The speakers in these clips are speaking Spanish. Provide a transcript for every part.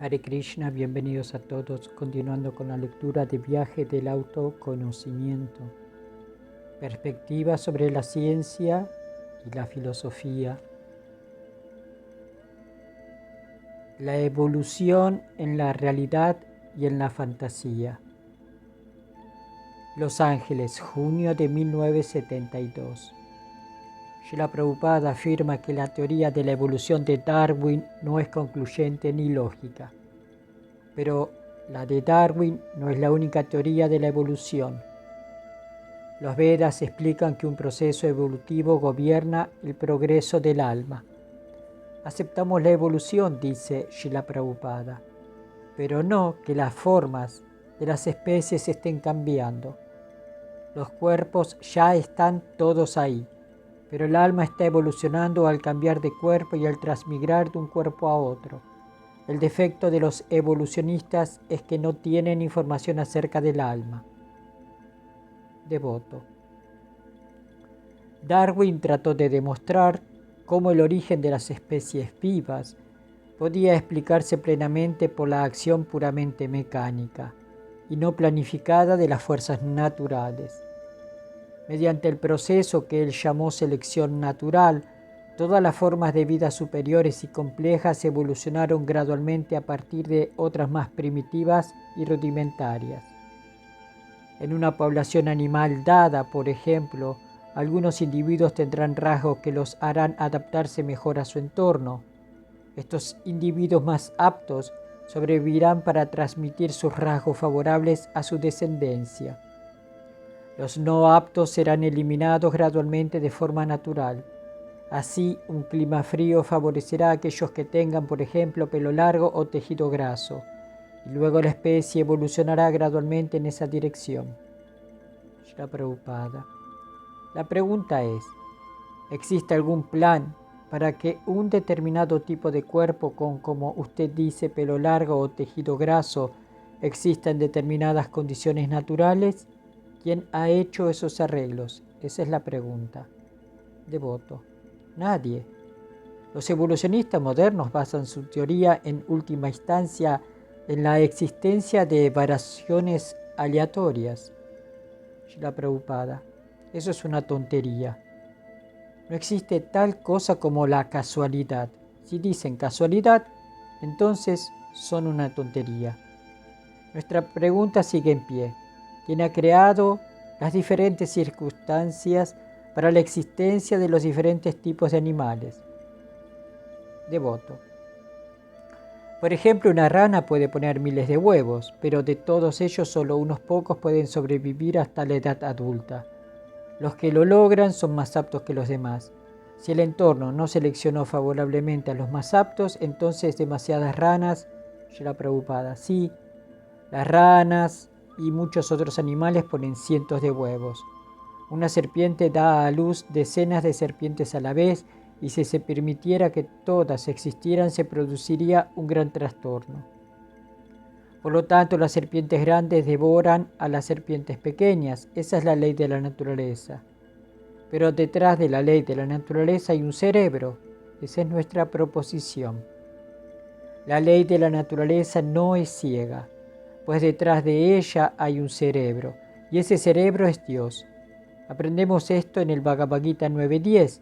Hare Krishna, bienvenidos a todos, continuando con la lectura de Viaje del Autoconocimiento, perspectiva sobre la ciencia y la filosofía, la evolución en la realidad y en la fantasía. Los Ángeles, junio de 1972. Srila Prabhupada afirma que la teoría de la evolución de Darwin no es concluyente ni lógica. Pero la de Darwin no es la única teoría de la evolución. Los Vedas explican que un proceso evolutivo gobierna el progreso del alma. Aceptamos la evolución, dice Srila Prabhupada, pero no que las formas de las especies estén cambiando. Los cuerpos ya están todos ahí, pero el alma está evolucionando al cambiar de cuerpo y al transmigrar de un cuerpo a otro. El defecto de los evolucionistas es que no tienen información acerca del alma. Devoto. Darwin trató de demostrar cómo el origen de las especies vivas podía explicarse plenamente por la acción puramente mecánica y no planificada de las fuerzas naturales. Mediante el proceso que él llamó selección natural, todas las formas de vida superiores y complejas evolucionaron gradualmente a partir de otras más primitivas y rudimentarias. En una población animal dada, por ejemplo, algunos individuos tendrán rasgos que los harán adaptarse mejor a su entorno. Estos individuos más aptos sobrevivirán para transmitir sus rasgos favorables a su descendencia. Los no aptos serán eliminados gradualmente de forma natural. Así, un clima frío favorecerá a aquellos que tengan, por ejemplo, pelo largo o tejido graso, y luego la especie evolucionará gradualmente en esa dirección. Srila Prabhupada. La pregunta es, ¿existe algún plan para que un determinado tipo de cuerpo con, como usted dice, pelo largo o tejido graso exista en determinadas condiciones naturales? ¿Quién ha hecho esos arreglos? Esa es la pregunta. Devoto. Nadie. Los evolucionistas modernos basan su teoría en última instancia en la existencia de variaciones aleatorias. Srila Prabhupada. Eso es una tontería. No existe tal cosa como la casualidad. Si dicen casualidad, entonces son una tontería. Nuestra pregunta sigue en pie. ¿Quién ha creado las diferentes circunstancias para la existencia de los diferentes tipos de animales? Devoto. Por ejemplo, una rana puede poner miles de huevos, pero de todos ellos solo unos pocos pueden sobrevivir hasta la edad adulta. Los que lo logran son más aptos que los demás. Si el entorno no seleccionó favorablemente a los más aptos, entonces demasiadas ranas, Srila Prabhupada, sí, las ranas y muchos otros animales ponen cientos de huevos. Una serpiente da a luz decenas de serpientes a la vez, y si se permitiera que todas existieran, se produciría un gran trastorno. Por lo tanto, las serpientes grandes devoran a las serpientes pequeñas. Esa es la ley de la naturaleza. Pero detrás de la ley de la naturaleza hay un cerebro. Esa es nuestra proposición. La ley de la naturaleza no es ciega, pues detrás de ella hay un cerebro, y ese cerebro es Dios. Aprendemos esto en el Bhagavad Gita 9.10.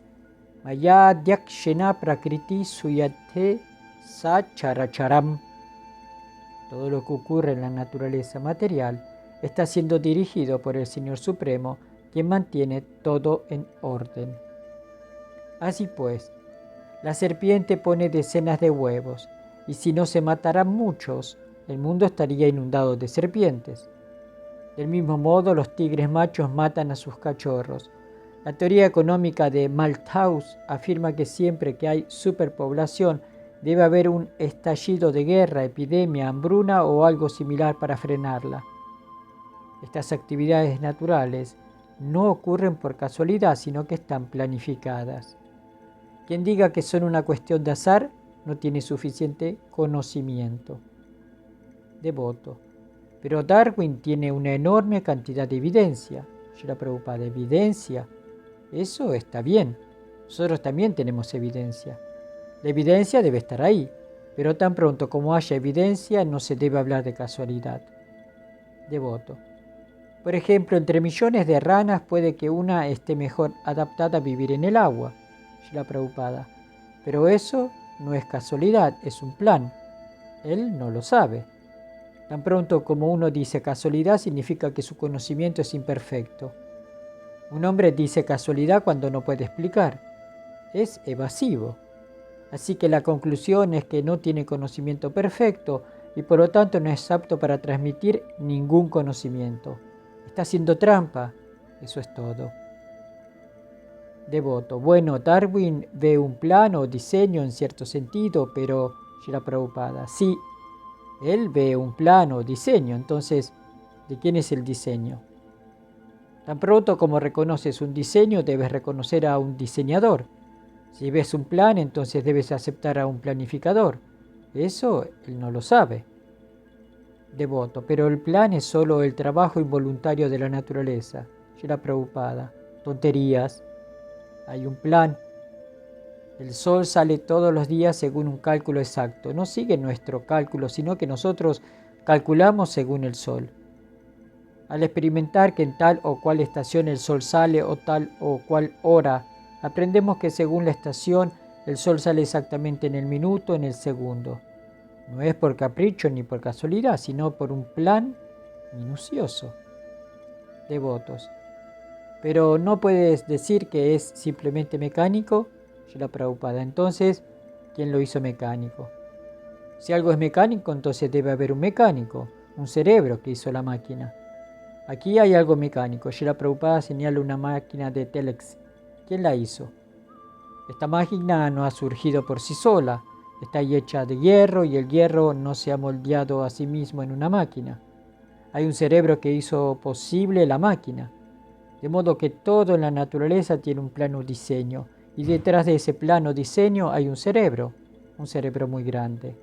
Maya Dyakshena Prakriti Suyate Sacharacharam. Todo lo que ocurre en la naturaleza material está siendo dirigido por el Señor Supremo, quien mantiene todo en orden. Así pues, la serpiente pone decenas de huevos, y si no se mataran muchos, el mundo estaría inundado de serpientes. Del mismo modo, los tigres machos matan a sus cachorros. La teoría económica de Malthus afirma que siempre que hay superpoblación, debe haber un estallido de guerra, epidemia, hambruna o algo similar para frenarla. Estas actividades naturales no ocurren por casualidad, sino que están planificadas. Quien diga que son una cuestión de azar no tiene suficiente conocimiento. Devoto. Pero Darwin tiene una enorme cantidad de evidencia. Srila Prabhupada, evidencia. Eso está bien. Nosotros también tenemos evidencia. La evidencia debe estar ahí, pero tan pronto como haya evidencia no se debe hablar de casualidad. Devoto. Por ejemplo, entre millones de ranas puede que una esté mejor adaptada a vivir en el agua, Srila Prabhupada. Pero eso no es casualidad, es un plan. Él no lo sabe. Tan pronto como uno dice casualidad significa que su conocimiento es imperfecto. Un hombre dice casualidad cuando no puede explicar. Es evasivo. Así que la conclusión es que no tiene conocimiento perfecto y por lo tanto no es apto para transmitir ningún conocimiento. Está haciendo trampa. Eso es todo. Devoto. Bueno, Darwin ve un plan o diseño en cierto sentido, pero Srila Prabhupada, sí, él ve un plan o diseño. Entonces, ¿de quién es el diseño? Tan pronto como reconoces un diseño, debes reconocer a un diseñador. Si ves un plan, entonces debes aceptar a un planificador. Eso él no lo sabe. Devoto, pero el plan es solo el trabajo involuntario de la naturaleza. Srila Prabhupada. Tonterías. Hay un plan. El sol sale todos los días según un cálculo exacto. No sigue nuestro cálculo, sino que nosotros calculamos según el sol. Al experimentar que en tal o cual estación el sol sale o tal o cual hora, aprendemos que según la estación el sol sale exactamente en el minuto, en el segundo. No es por capricho ni por casualidad, sino por un plan minucioso. Devotos. Pero no puedes decir que es simplemente mecánico, Srila Prabhupada. Entonces, ¿quién lo hizo mecánico? Si algo es mecánico, entonces debe haber un mecánico, un cerebro que hizo la máquina. Aquí hay algo mecánico. Srila Prabhupada señala una máquina de telex. ¿Quién la hizo? Esta máquina no ha surgido por sí sola. Está hecha de hierro y el hierro no se ha moldeado a sí mismo en una máquina. Hay un cerebro que hizo posible la máquina. De modo que todo en la naturaleza tiene un plano diseño. Y detrás de ese plano diseño hay un cerebro muy grande.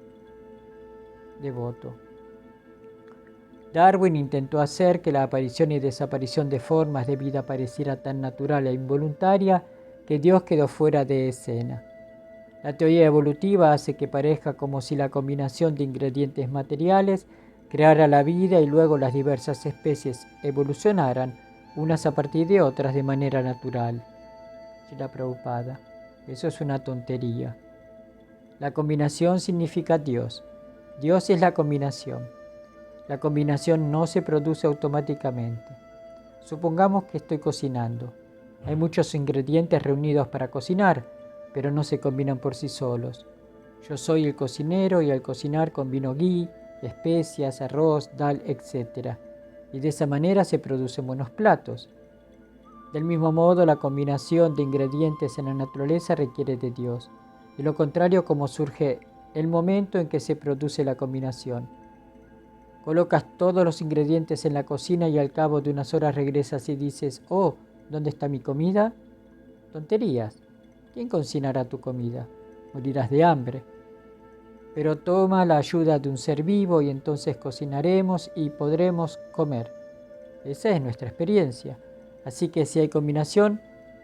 Devoto. Darwin intentó hacer que la aparición y desaparición de formas de vida pareciera tan natural e involuntaria que Dios quedó fuera de escena. La teoría evolutiva hace que parezca como si la combinación de ingredientes materiales creara la vida y luego las diversas especies evolucionaran unas a partir de otras de manera natural. Srila Prabhupada. Eso es una tontería. La combinación significa Dios. Dios es la combinación. La combinación no se produce automáticamente. Supongamos que estoy cocinando. Hay muchos ingredientes reunidos para cocinar, pero no se combinan por sí solos. Yo soy el cocinero y al cocinar combino ghee, especias, arroz, dal, etc. Y de esa manera se producen buenos platos. Del mismo modo, la combinación de ingredientes en la naturaleza requiere de Dios. De lo contrario, ¿cómo surge el momento en que se produce la combinación? Colocas todos los ingredientes en la cocina y al cabo de unas horas regresas y dices, oh, ¿dónde está mi comida? Tonterías. ¿Quién cocinará tu comida? Morirás de hambre. Pero toma la ayuda de un ser vivo y entonces cocinaremos y podremos comer. Esa es nuestra experiencia. Así que si hay combinación,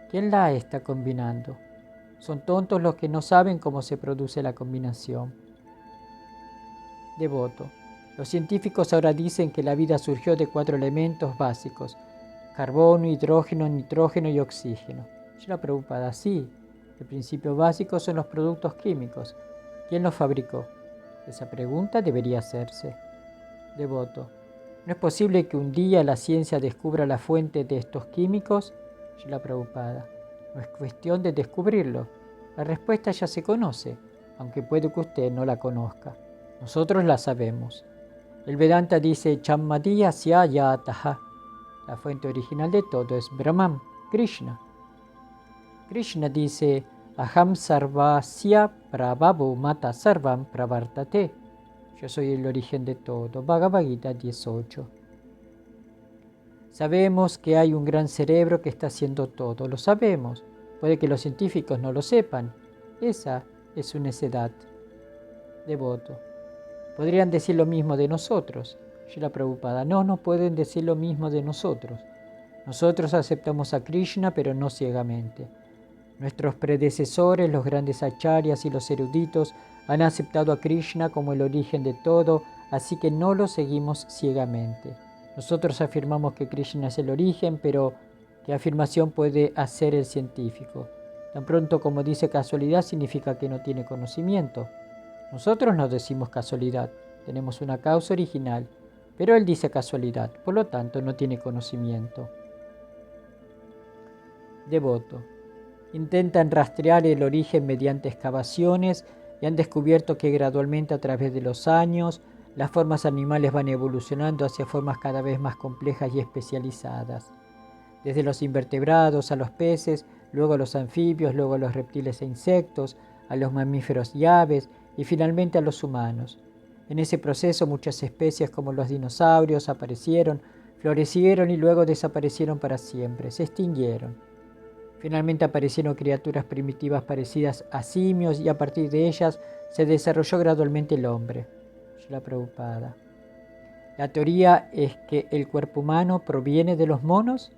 ¿quién la está combinando? Son tontos los que no saben cómo se produce la combinación. Devoto. Los científicos ahora dicen que la vida surgió de 4 elementos básicos: carbono, hidrógeno, nitrógeno y oxígeno. Srila Prabhupada, sí. El principio básico son los productos químicos. ¿Quién los fabricó? Esa pregunta debería hacerse. Devoto. ¿No es posible que un día la ciencia descubra la fuente de estos químicos? Srila Prabhupada. No es cuestión de descubrirlo. La respuesta ya se conoce, aunque puede que usted no la conozca. Nosotros la sabemos. El Vedanta dice Chammadiyya Sya Yataha. La fuente original de todo es Brahman, Krishna. Krishna dice Aham Sarvasya Prabhavu Mata Sarvam Pravartate. Yo soy el origen de todo. Bhagavad Gita 18. Sabemos que hay un gran cerebro que está haciendo todo. Lo sabemos. Puede que los científicos no lo sepan. Esa es su necedad. Devoto. Podrían decir lo mismo de nosotros. Srila Prabhupada. No pueden decir lo mismo de nosotros. Nosotros aceptamos a Krishna, pero no ciegamente. Nuestros predecesores, los grandes acharyas y los eruditos, Han aceptado a Krishna como el origen de todo, así que no lo seguimos ciegamente. Nosotros afirmamos que Krishna es el origen, pero ¿qué afirmación puede hacer el científico? Tan pronto como dice casualidad significa que no tiene conocimiento. Nosotros no decimos casualidad, tenemos una causa original, pero él dice casualidad, por lo tanto no tiene conocimiento. Devoto. Intentan rastrear el origen mediante excavaciones y han descubierto que gradualmente a través de los años las formas animales van evolucionando hacia formas cada vez más complejas y especializadas. Desde los invertebrados a los peces, luego a los anfibios, luego a los reptiles e insectos, a los mamíferos y aves y finalmente a los humanos. En ese proceso muchas especies como los dinosaurios aparecieron, florecieron y luego desaparecieron para siempre, se extinguieron. Finalmente aparecieron criaturas primitivas parecidas a simios y a partir de ellas se desarrolló gradualmente el hombre. Srila Prabhupada. La teoría es que el cuerpo humano proviene de los monos.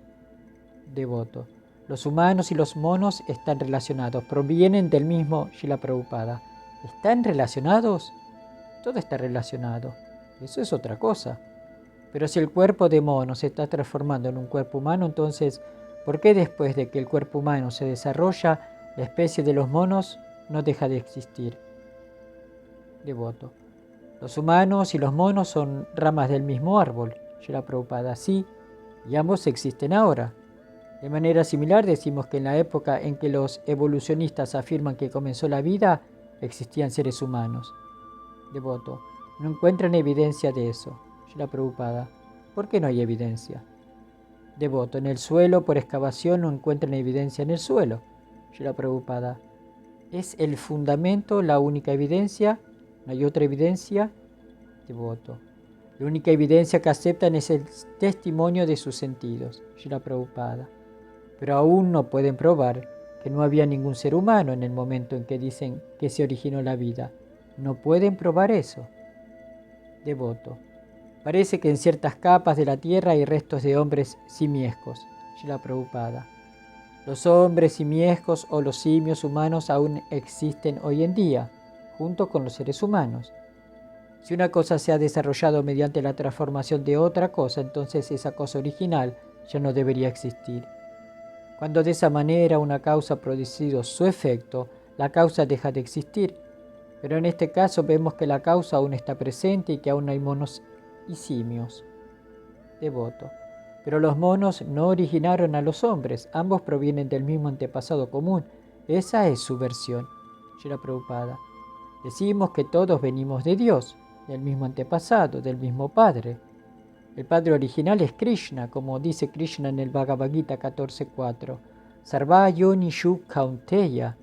Devoto. Los humanos y los monos están relacionados, provienen del mismo. Srila Prabhupada. ¿Están relacionados? Todo está relacionado. Eso es otra cosa. Pero si el cuerpo de mono se está transformando en un cuerpo humano, entonces, ¿por qué después de que el cuerpo humano se desarrolla, la especie de los monos no deja de existir? Devoto. Los humanos y los monos son ramas del mismo árbol. Srila Prabhupada, sí, y ambos existen ahora. De manera similar decimos que en la época en que los evolucionistas afirman que comenzó la vida, existían seres humanos. Devoto. No encuentran evidencia de eso. Srila Prabhupada. ¿Por qué no hay evidencia? Devoto. En el suelo, por excavación, no encuentran evidencia en el suelo. Srila Prabhupada. ¿Es el fundamento la única evidencia? ¿No hay otra evidencia? Devoto. La única evidencia que aceptan es el testimonio de sus sentidos. Srila Prabhupada. Pero aún no pueden probar que no había ningún ser humano en el momento en que dicen que se originó la vida. No pueden probar eso. Devoto. Parece que en ciertas capas de la tierra hay restos de hombres simiescos. Srila Prabhupada. Los hombres simiescos o los simios humanos aún existen hoy en día, junto con los seres humanos. Si una cosa se ha desarrollado mediante la transformación de otra cosa, entonces esa cosa original ya no debería existir. Cuando de esa manera una causa ha producido su efecto, la causa deja de existir. Pero en este caso vemos que la causa aún está presente y que aún hay monos y simios. Devoto. Pero los monos no originaron a los hombres, ambos provienen del mismo antepasado común. Esa es su versión. Srila Prabhupada. Decimos que todos venimos de Dios, del mismo antepasado, del mismo Padre. El Padre original es Krishna, como dice Krishna en el Bhagavad Gita 14.4. Sarva yonishu kaunteya.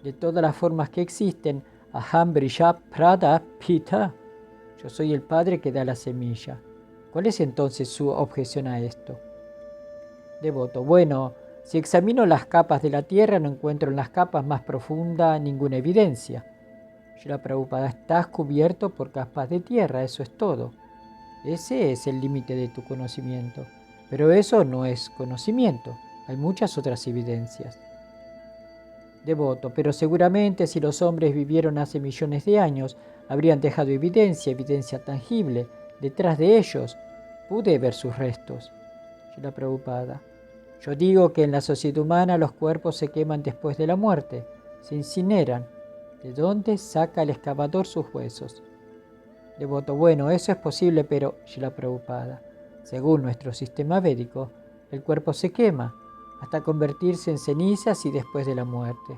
De todas las formas que existen, aham brisha prada pita. Yo soy el Padre que da la semilla. ¿Cuál es entonces su objeción a esto? Devoto. Bueno, si examino las capas de la tierra, no encuentro en las capas más profundas ninguna evidencia. Srila Prabhupada, estás cubierto por capas de tierra, eso es todo. Ese es el límite de tu conocimiento. Pero eso no es conocimiento. Hay muchas otras evidencias. Devoto. Pero seguramente si los hombres vivieron hace millones de años, habrían dejado evidencia tangible. Detrás de ellos pude ver sus restos. Srila Prabhupada. Yo digo que en la sociedad humana los cuerpos se queman después de la muerte, se incineran. ¿De dónde saca el excavador sus huesos? Devoto. Bueno, eso es posible, pero Srila Prabhupada. Según nuestro sistema védico, el cuerpo se quema hasta convertirse en cenizas y después de la muerte.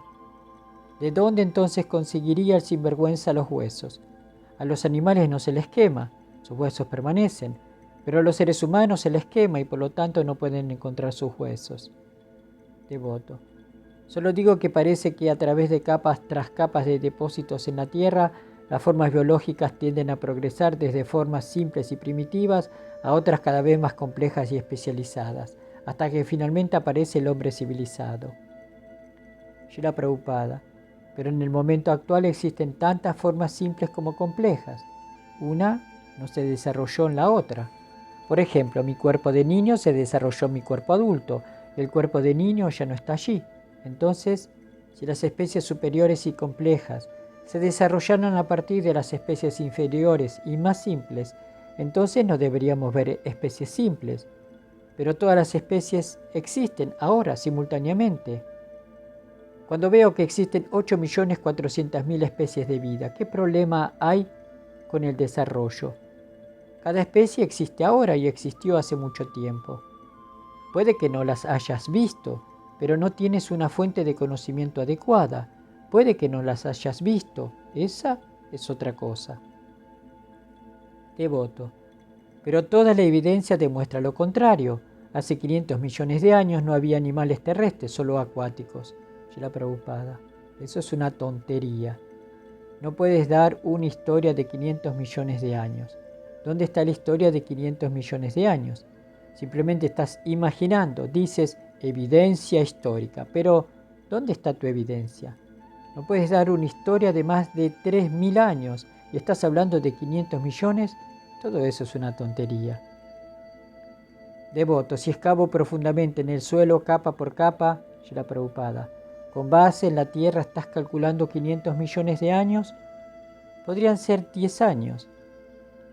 ¿De dónde entonces conseguiría el sinvergüenza los huesos? A los animales no se les quema, sus huesos permanecen, pero a los seres humanos se les quema y por lo tanto no pueden encontrar sus huesos. Devoto. Solo digo que parece que a través de capas tras capas de depósitos en la tierra, las formas biológicas tienden a progresar desde formas simples y primitivas a otras cada vez más complejas y especializadas, hasta que finalmente aparece el hombre civilizado. Srila Prabhupada. Pero en el momento actual existen tantas formas simples como complejas. Una no se desarrolló en la otra. Por ejemplo, mi cuerpo de niño se desarrolló en mi cuerpo adulto. El cuerpo de niño ya no está allí. Entonces, si las especies superiores y complejas se desarrollaron a partir de las especies inferiores y más simples, entonces no deberíamos ver especies simples. Pero todas las especies existen ahora simultáneamente. Cuando veo que existen 8.400.000 especies de vida, ¿qué problema hay con el desarrollo? Cada especie existe ahora y existió hace mucho tiempo. Puede que no las hayas visto, pero no tienes una fuente de conocimiento adecuada. Puede que no las hayas visto. Esa es otra cosa. Devoto. Pero toda la evidencia demuestra lo contrario. Hace 500 millones de años no había animales terrestres, solo acuáticos. Shila Prabhupada. Eso es una tontería. No puedes dar una historia de 500 millones de años. ¿Dónde está la historia de 500 millones de años? Simplemente estás imaginando, dices evidencia histórica, pero ¿dónde está tu evidencia? No puedes dar una historia de más de 3.000 años y estás hablando de 500 millones. Todo eso es una tontería. Devoto, si excavo profundamente en el suelo capa por capa, Shila Prabhupada, con base en la tierra estás calculando 500 millones de años, podrían ser 10 años.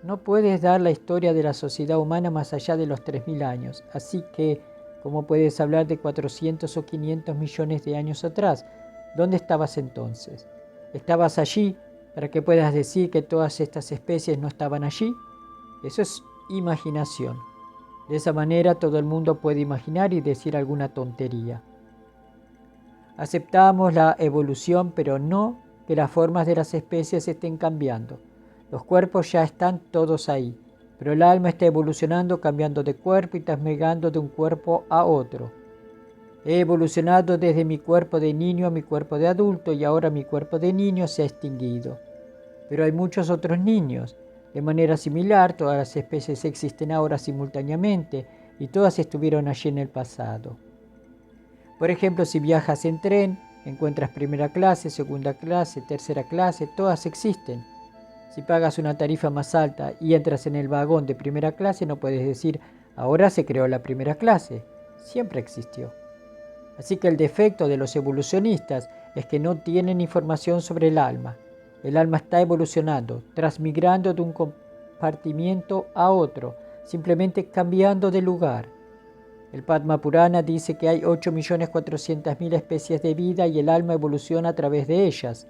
No puedes dar la historia de la sociedad humana más allá de los 3.000 años, así que, ¿cómo puedes hablar de 400 o 500 millones de años atrás? ¿Dónde estabas entonces? ¿Estabas allí para que puedas decir que todas estas especies no estaban allí? Eso es imaginación. De esa manera todo el mundo puede imaginar y decir alguna tontería. Aceptamos la evolución, pero no que las formas de las especies estén cambiando. Los cuerpos ya están todos ahí, pero el alma está evolucionando, cambiando de cuerpo y transmigando de un cuerpo a otro. He evolucionado desde mi cuerpo de niño a mi cuerpo de adulto y ahora mi cuerpo de niño se ha extinguido. Pero hay muchos otros niños. De manera similar, todas las especies existen ahora simultáneamente y todas estuvieron allí en el pasado. Por ejemplo, si viajas en tren, encuentras primera clase, segunda clase, tercera clase, todas existen. Si pagas una tarifa más alta y entras en el vagón de primera clase, no puedes decir, ahora se creó la primera clase. Siempre existió. Así que el defecto de los evolucionistas es que no tienen información sobre el alma. El alma está evolucionando, transmigrando de un compartimiento a otro, simplemente cambiando de lugar. El Padma Purana dice que hay 8.400.000 especies de vida y el alma evoluciona a través de ellas.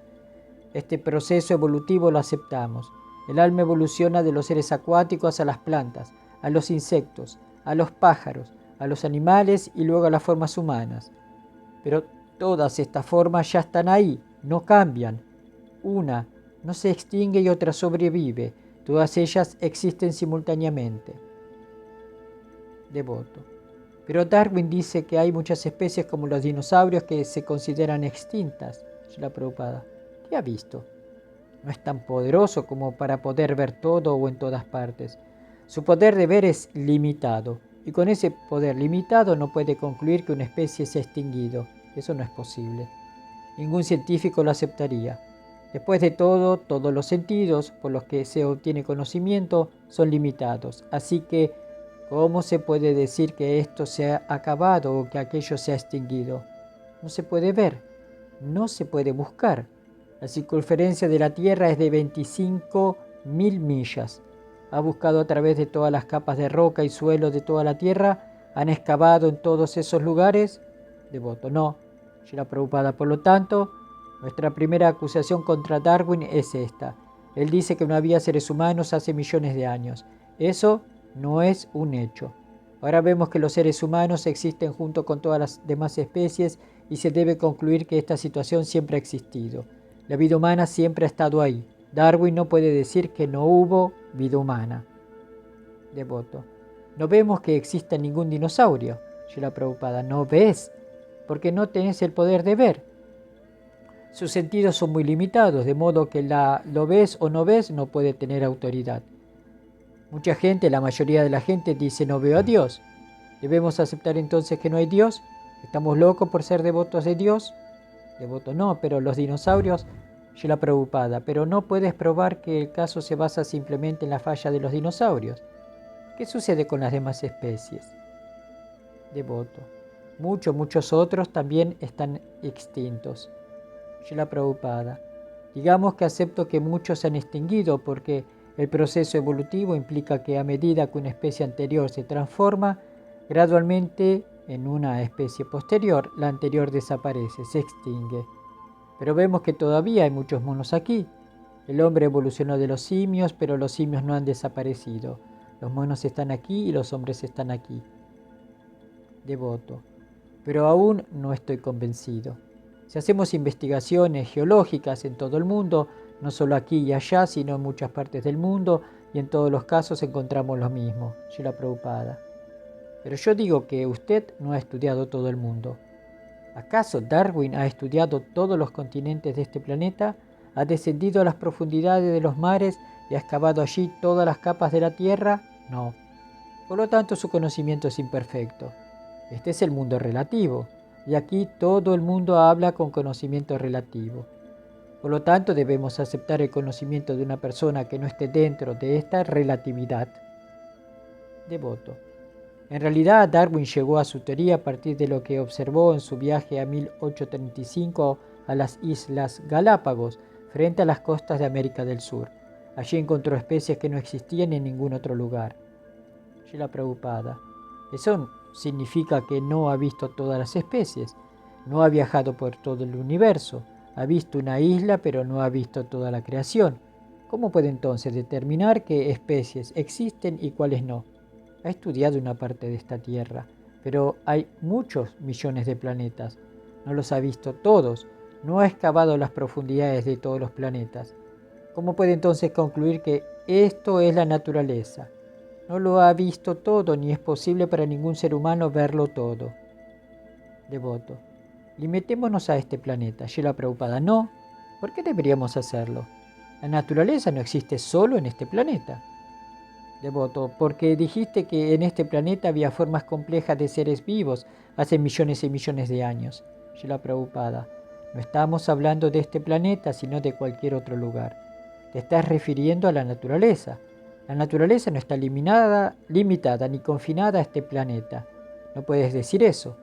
Este proceso evolutivo lo aceptamos. El alma evoluciona de los seres acuáticos a las plantas, a los insectos, a los pájaros, a los animales y luego a las formas humanas. Pero todas estas formas ya están ahí, no cambian. Una no se extingue y otra sobrevive. Todas ellas existen simultáneamente. Devoto. Pero Darwin dice que hay muchas especies como los dinosaurios que se consideran extintas. Shila Prabhupada. ¿Qué ha visto? No es tan poderoso como para poder ver todo o en todas partes. Su poder de ver es limitado. Y con ese poder limitado no puede concluir que una especie se ha extinguido. Eso no es posible. Ningún científico lo aceptaría. Después de todo, todos los sentidos por los que se obtiene conocimiento son limitados. Así que, ¿cómo se puede decir que esto se ha acabado o que aquello se ha extinguido? No se puede ver, no se puede buscar. La circunferencia de la Tierra es de 25.000 millas. Ha buscado a través de todas las capas de roca y suelo de toda la Tierra. ¿Han excavado en todos esos lugares? Devoto, no. Shila Prabhupada, por lo tanto, nuestra primera acusación contra Darwin es esta. Él dice que no había seres humanos hace millones de años. Eso no es un hecho. Ahora vemos que los seres humanos existen junto con todas las demás especies y se debe concluir que esta situación siempre ha existido. La vida humana siempre ha estado ahí. Darwin no puede decir que no hubo vida humana. Devoto. No vemos que exista ningún dinosaurio. Shila Prabhupada, ¿no ves? Porque no tenés el poder de ver. Sus sentidos son muy limitados, de modo que lo ves o no ves no puede tener autoridad. Mucha gente, la mayoría de la gente dice no veo a Dios. ¿Debemos aceptar entonces que no hay Dios? ¿Estamos locos por ser devotos de Dios? Devoto no, pero los dinosaurios, Shila Prabhupada, pero no puedes probar que el caso se basa simplemente en la falla de los dinosaurios. ¿Qué sucede con las demás especies? Devoto. Muchos otros también están extintos. Shila Prabhupada. Digamos que acepto que muchos se han extinguido porque el proceso evolutivo implica que a medida que una especie anterior se transforma, gradualmente en una especie posterior, la anterior desaparece, se extingue. Pero vemos que todavía hay muchos monos aquí. El hombre evolucionó de los simios, pero los simios no han desaparecido. Los monos están aquí y los hombres están aquí. Devoto. Pero aún no estoy convencido. Si hacemos investigaciones geológicas en todo el mundo, no solo aquí y allá, sino en muchas partes del mundo, y en todos los casos encontramos lo mismo, Srila Prabhupada. Pero yo digo que usted no ha estudiado todo el mundo. ¿Acaso Darwin ha estudiado todos los continentes de este planeta? ¿Ha descendido a las profundidades de los mares y ha excavado allí todas las capas de la Tierra? No. Por lo tanto, su conocimiento es imperfecto. Este es el mundo relativo, y aquí todo el mundo habla con conocimiento relativo. Por lo tanto, debemos aceptar el conocimiento de una persona que no esté dentro de esta relatividad. Devoto. En realidad, Darwin llegó a su teoría a partir de lo que observó en su viaje a 1835 a las Islas Galápagos, frente a las costas de América del Sur. Allí encontró especies que no existían en ningún otro lugar. Srila Prabhupada. Eso significa que no ha visto todas las especies, no ha viajado por todo el universo, ha visto una isla pero no ha visto toda la creación. ¿Cómo puede entonces determinar qué especies existen y cuáles no? Ha estudiado una parte de esta Tierra, pero hay muchos millones de planetas. No los ha visto todos, no ha excavado las profundidades de todos los planetas. ¿Cómo puede entonces concluir que esto es la naturaleza? No lo ha visto todo, ni es posible para ningún ser humano verlo todo. Devoto. Limitémonos a este planeta. Srila Prabhupada. No. ¿Por qué deberíamos hacerlo? La naturaleza no existe solo en este planeta. Devoto. Porque dijiste que en este planeta había formas complejas de seres vivos hace millones y millones de años. Srila Prabhupada. No estamos hablando de este planeta, sino de cualquier otro lugar. Te estás refiriendo a la naturaleza. La naturaleza no está limitada ni confinada a este planeta. No puedes decir eso.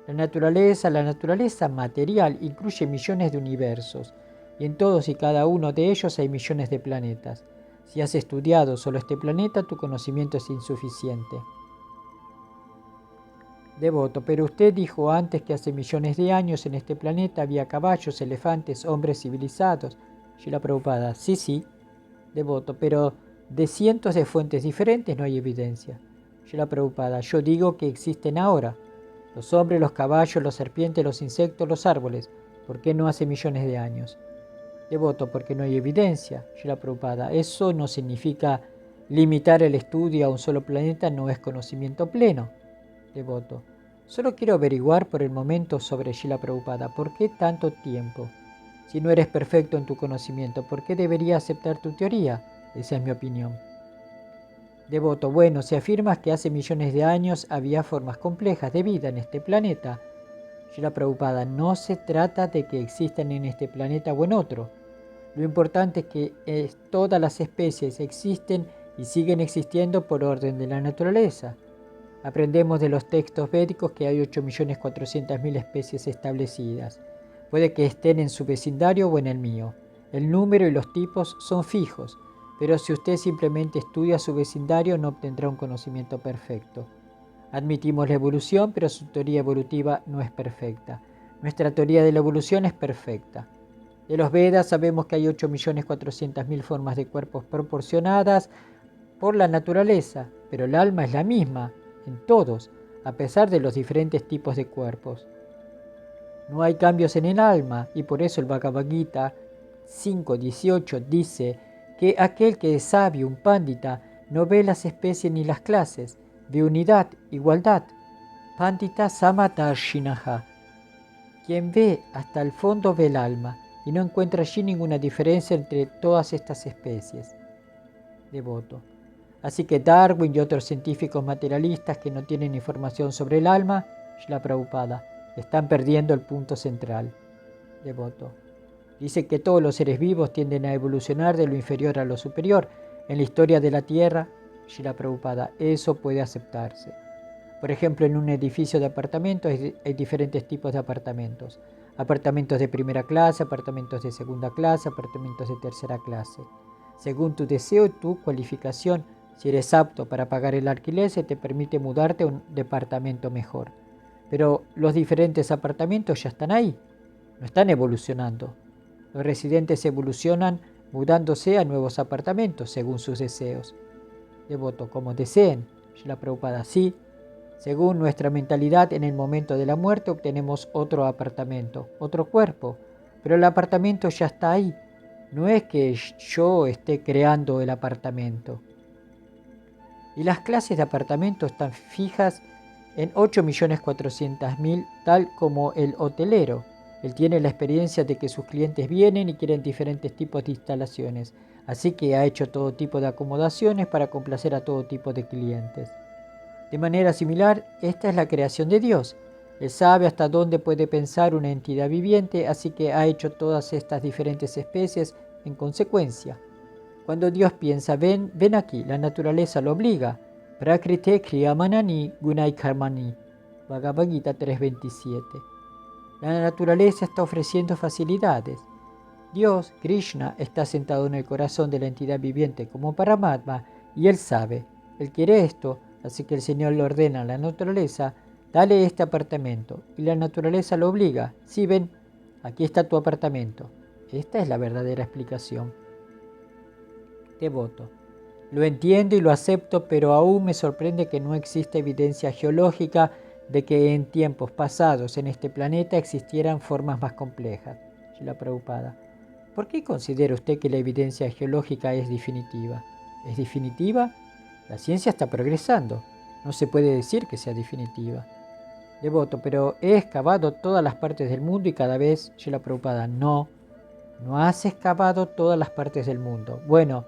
La naturaleza material incluye millones de universos, y en todos y cada uno de ellos hay millones de planetas. Si has estudiado solo este planeta, tu conocimiento es insuficiente. Devoto, pero usted dijo antes que hace millones de años en este planeta había caballos, elefantes, hombres civilizados. Srila Prabhupada. Sí. Devoto, pero de cientos de fuentes diferentes no hay evidencia. Srila Prabhupada. Yo digo que existen ahora. Los hombres, los caballos, los serpientes, los insectos, los árboles. ¿Por qué no hace millones de años? Devoto, porque no hay evidencia. Srila Prabhupada. Eso no significa limitar el estudio a un solo planeta, no es conocimiento pleno. Devoto. Solo quiero averiguar por el momento sobre Srila Prabhupada. ¿Por qué tanto tiempo? Si no eres perfecto en tu conocimiento, ¿por qué debería aceptar tu teoría? Esa es mi opinión. Devoto, bueno, si afirmas que hace millones de años había formas complejas de vida en este planeta, Srila Prabhupada, no se trata de que existan en este planeta o en otro. Lo importante es que todas las especies existen y siguen existiendo por orden de la naturaleza. Aprendemos de los textos védicos que hay 8.400.000 especies establecidas. Puede que estén en su vecindario o en el mío. El número y los tipos son fijos, pero si usted simplemente estudia su vecindario no obtendrá un conocimiento perfecto. Admitimos la evolución, pero su teoría evolutiva no es perfecta. Nuestra teoría de la evolución es perfecta. De los Vedas sabemos que hay 8.400.000 formas de cuerpos proporcionadas por la naturaleza, pero el alma es la misma en todos, a pesar de los diferentes tipos de cuerpos. No hay cambios en el alma, y por eso el Bhagavad Gita 5.18 dice que aquel que es sabio, un pandita, no ve las especies ni las clases, ve unidad, igualdad. Pandita Samadarshinaha. Quien ve hasta el fondo ve el alma, y no encuentra allí ninguna diferencia entre todas estas especies. Devoto. Así que Darwin y otros científicos materialistas que no tienen información sobre el alma, Srila Prabhupada, están perdiendo el punto central. Devoto. Dice que todos los seres vivos tienden a evolucionar de lo inferior a lo superior. En la historia de la Tierra, Srila Prabhupada, eso puede aceptarse. Por ejemplo, en un edificio de apartamentos hay diferentes tipos de apartamentos. apartamentos de primera clase, apartamentos de segunda clase, apartamentos de tercera clase. Según tu deseo y tu cualificación, si eres apto para pagar el alquiler, se te permite mudarte a un departamento mejor. Pero los diferentes apartamentos ya están ahí, no están evolucionando. Los residentes evolucionan mudándose a nuevos apartamentos según sus deseos. Devoto, como deseen. Srila Prabhupada, sí. Según nuestra mentalidad, en el momento de la muerte obtenemos otro apartamento, otro cuerpo. Pero el apartamento ya está ahí. No es que yo esté creando el apartamento. Y las clases de apartamento están fijas en 8.400.000, tal como el hotelero. Él tiene la experiencia de que sus clientes vienen y quieren diferentes tipos de instalaciones, así que ha hecho todo tipo de acomodaciones para complacer a todo tipo de clientes. De manera similar, esta es la creación de Dios. Él sabe hasta dónde puede pensar una entidad viviente, así que ha hecho todas estas diferentes especies en consecuencia. Cuando Dios piensa, ven aquí, la naturaleza lo obliga. Prakrite kriyamanani gunai karmani. Bhagavad Gita 3.27. La naturaleza está ofreciendo facilidades. Dios, Krishna, está sentado en el corazón de la entidad viviente como Paramatma y Él sabe, Él quiere esto, así que el Señor le ordena a la naturaleza, dale este apartamento, y la naturaleza lo obliga, sí, ven, aquí está tu apartamento. Esta es la verdadera explicación. Devoto, lo entiendo y lo acepto, pero aún me sorprende que no exista evidencia geológica de que en tiempos pasados en este planeta existieran formas más complejas. Srila Prabhupada, ¿por qué considera usted que la evidencia geológica es definitiva? ¿Es definitiva? La ciencia está progresando. No se puede decir que sea definitiva. Devoto, pero he excavado todas las partes del mundo y cada vez, Srila Prabhupada, no has excavado todas las partes del mundo. Bueno,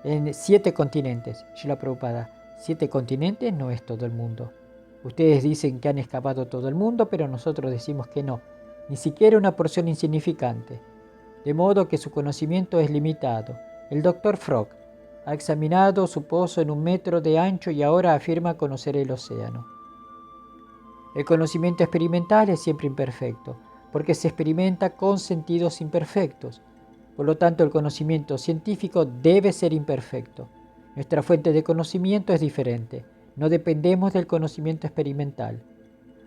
en 7 continentes, Srila Prabhupada, 7 continentes no es todo el mundo. Ustedes dicen que han excavado todo el mundo, pero nosotros decimos que no, ni siquiera una porción insignificante. De modo que su conocimiento es limitado. El Dr. Frog ha examinado su pozo en 1 metro de ancho y ahora afirma conocer el océano. El conocimiento experimental es siempre imperfecto, porque se experimenta con sentidos imperfectos. Por lo tanto, el conocimiento científico debe ser imperfecto. Nuestra fuente de conocimiento es diferente. No dependemos del conocimiento experimental.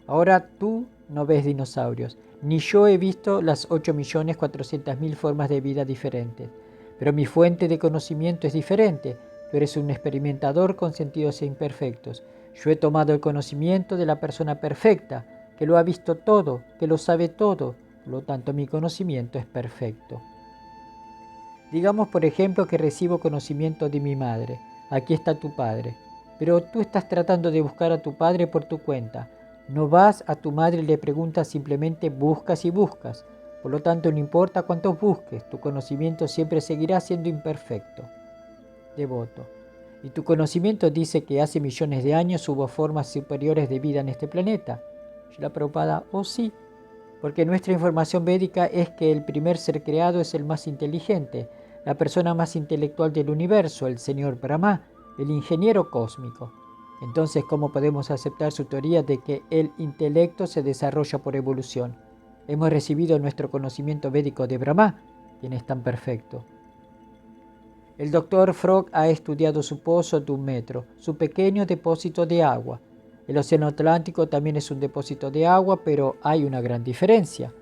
Ahora tú no ves dinosaurios, ni yo he visto las 8.400.000 formas de vida diferentes. Pero mi fuente de conocimiento es diferente. Tú eres un experimentador con sentidos imperfectos. Yo he tomado el conocimiento de la persona perfecta, que lo ha visto todo, que lo sabe todo. Por lo tanto, mi conocimiento es perfecto. Digamos, por ejemplo, que recibo conocimiento de mi madre. Aquí está tu padre. Pero tú estás tratando de buscar a tu padre por tu cuenta. No vas a tu madre y le preguntas, simplemente buscas y buscas. Por lo tanto, no importa cuántos busques, tu conocimiento siempre seguirá siendo imperfecto. Devoto. Y tu conocimiento dice que hace millones de años hubo formas superiores de vida en este planeta. Srila Prabhupada, oh sí, porque nuestra información védica es que el primer ser creado es el más inteligente, la persona más intelectual del universo, el señor Brahma, el ingeniero cósmico. Entonces, ¿cómo podemos aceptar su teoría de que el intelecto se desarrolla por evolución? Hemos recibido nuestro conocimiento védico de Brahma, quien es tan perfecto. El Dr. Frog ha estudiado su pozo de 1 metro, su pequeño depósito de agua. El océano Atlántico también es un depósito de agua, pero hay una gran diferencia.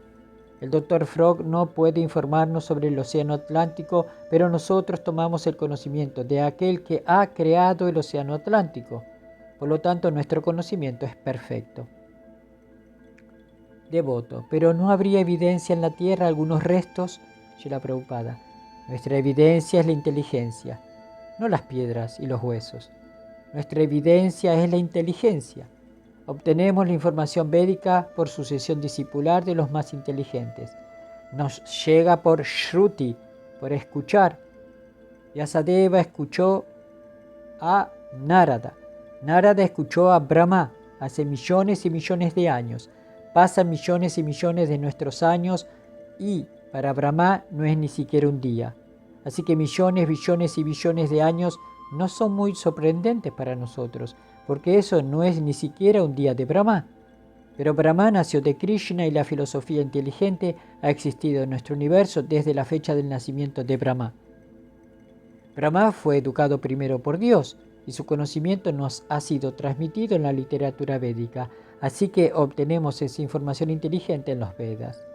El Dr. Frog no puede informarnos sobre el océano Atlántico, pero nosotros tomamos el conocimiento de aquel que ha creado el océano Atlántico. Por lo tanto, nuestro conocimiento es perfecto. Devoto, pero ¿no habría evidencia en la tierra algunos restos? Srila Prabhupada. Nuestra evidencia es la inteligencia, no las piedras y los huesos. Nuestra evidencia es la inteligencia. Obtenemos la información védica por sucesión discipular de los más inteligentes. Nos llega por Shruti, por escuchar. Vyasadeva escuchó a Narada. Narada escuchó a Brahma hace millones y millones de años. Pasan millones y millones de nuestros años y para Brahma no es ni siquiera un día. Así que millones, billones y billones de años no son muy sorprendentes para nosotros, porque eso no es ni siquiera un día de Brahma. Pero Brahma nació de Krishna y la filosofía inteligente ha existido en nuestro universo desde la fecha del nacimiento de Brahma. Brahma fue educado primero por Dios y su conocimiento nos ha sido transmitido en la literatura védica, así que obtenemos esa información inteligente en los Vedas.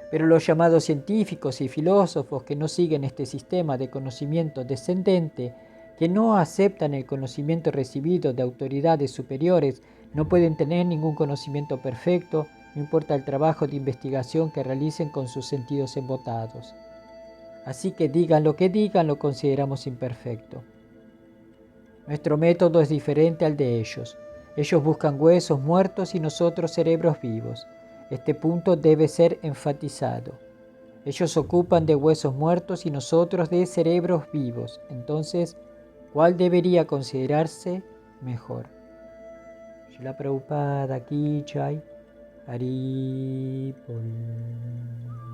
Pero los llamados científicos y filósofos que no siguen este sistema de conocimiento descendente, que no aceptan el conocimiento recibido de autoridades superiores, no pueden tener ningún conocimiento perfecto, no importa el trabajo de investigación que realicen con sus sentidos embotados. Así que digan lo que digan, lo consideramos imperfecto. Nuestro método es diferente al de ellos. Ellos buscan huesos muertos y nosotros cerebros vivos. Este punto debe ser enfatizado. Ellos ocupan de huesos muertos y nosotros de cerebros vivos. Entonces, ¿cuál debería considerarse mejor? Srila Prabhupada Ki Jai. Hari Bol.